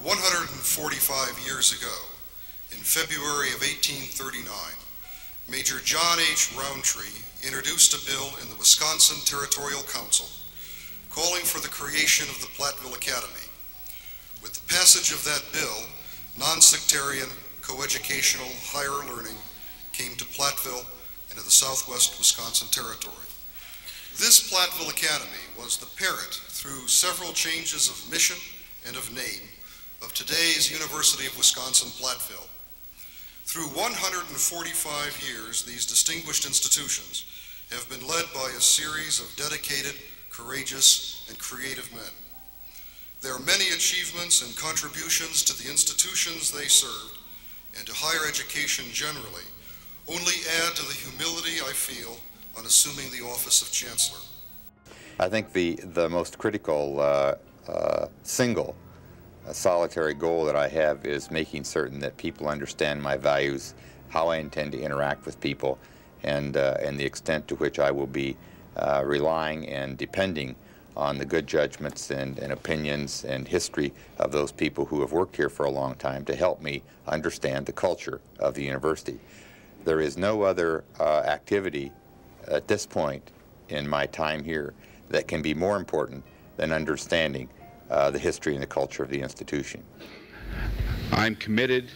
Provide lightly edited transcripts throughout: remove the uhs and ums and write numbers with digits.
145 years ago, in February of 1839, Major John H. Roundtree introduced a bill in the Wisconsin Territorial Council calling for the creation of the Platteville Academy. With the passage of that bill, non-sectarian, coeducational higher learning came to Platteville and to the southwest Wisconsin Territory. This Platteville Academy was the parent, through several changes of mission and of name, of today's University of Wisconsin-Platteville. Through 145 years, these distinguished institutions have been led by a series of dedicated, courageous, and creative men. Their many achievements and contributions to the institutions they served and to higher education generally only add to the humility I feel on assuming the office of Chancellor. I think the most critical single solitary goal that I have is making certain that people understand my values, how I intend to interact with people, and the extent to which I will be relying and depending on the good judgments and opinions and history of those people who have worked here for a long time to help me understand the culture of the university. There is no other activity at this point in my time here that can be more important than understanding the history and the culture of the institution. I'm committed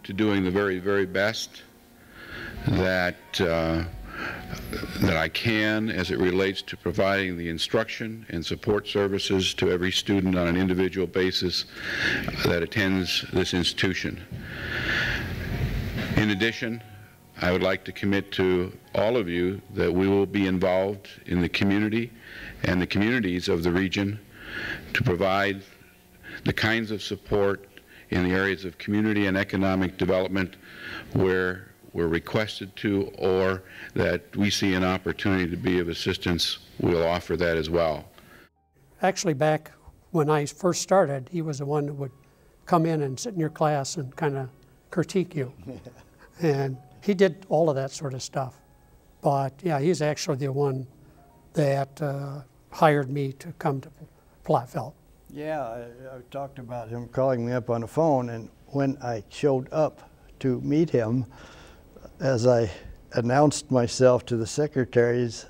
to doing the very, very best that I can as it relates to providing the instruction and support services to every student on an individual basis that attends this institution. In addition, I would like to commit to all of you that we will be involved in the community and the communities of the region to provide the kinds of support in the areas of community and economic development where we're requested to, or that we see an opportunity to be of assistance. We'll offer that as well. Actually, back when I first started, he was the one that would come in and sit in your class and kind of critique you. And he did all of that sort of stuff. But yeah, he's actually the one that hired me to come to Platteville. Yeah, I talked about him calling me up on the phone, and when I showed up to meet him, as I announced myself to the secretaries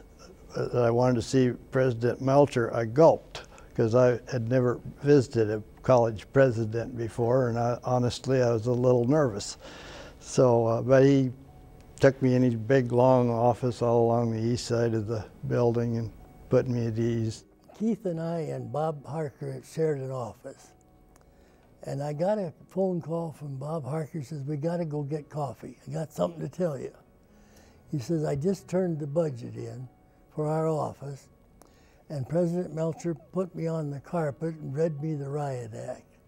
that I wanted to see President Melcher, I gulped, because I had never visited a college president before, and honestly I was a little nervous. So, but he took me in his big long office all along the east side of the building and put me at ease. Keith and I and Bob Harker shared an office. And I got a phone call from Bob Harker, says, we gotta go get coffee. I got something to tell you. He says, I just turned the budget in for our office, and President Melcher put me on the carpet and read me the riot act,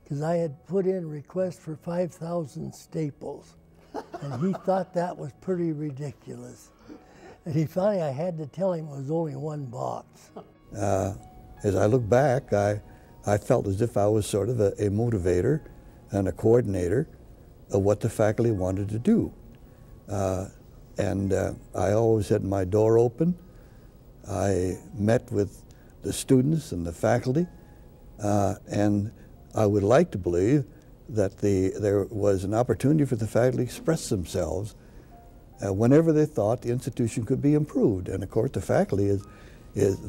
because I had put in a request for 5,000 staples, and he thought that was pretty ridiculous. And he finally, I had to tell him it was only one box. As I look back, I felt as if I was sort of a motivator and a coordinator of what the faculty wanted to do. I always had my door open. I met with the students and the faculty, and I would like to believe that there was an opportunity for the faculty to express themselves whenever they thought the institution could be improved. And of course, the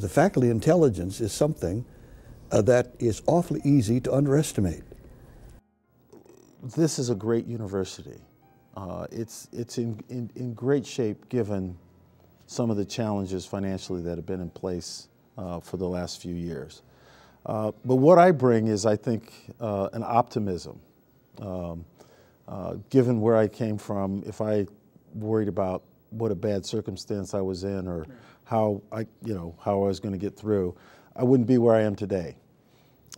faculty intelligence is something that is awfully easy to underestimate. This is a great university. It's in great shape given some of the challenges financially that have been in place for the last few years. But what I bring is, I think, an optimism. Given where I came from, if I worried about what a bad circumstance I was in or how I was going to get through, I wouldn't be where I am today.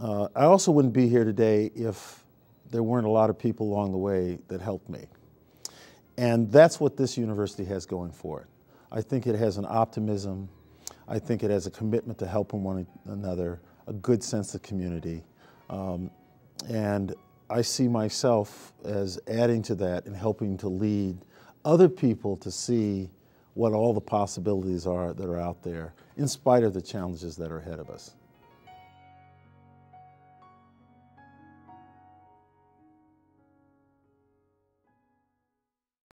I also wouldn't be here today if there weren't a lot of people along the way that helped me. And that's what this university has going for it. I think it has an optimism. I think it has a commitment to helping one another, a good sense of community. And I see myself as adding to that and helping to lead other people to see what all the possibilities are that are out there, in spite of the challenges that are ahead of us.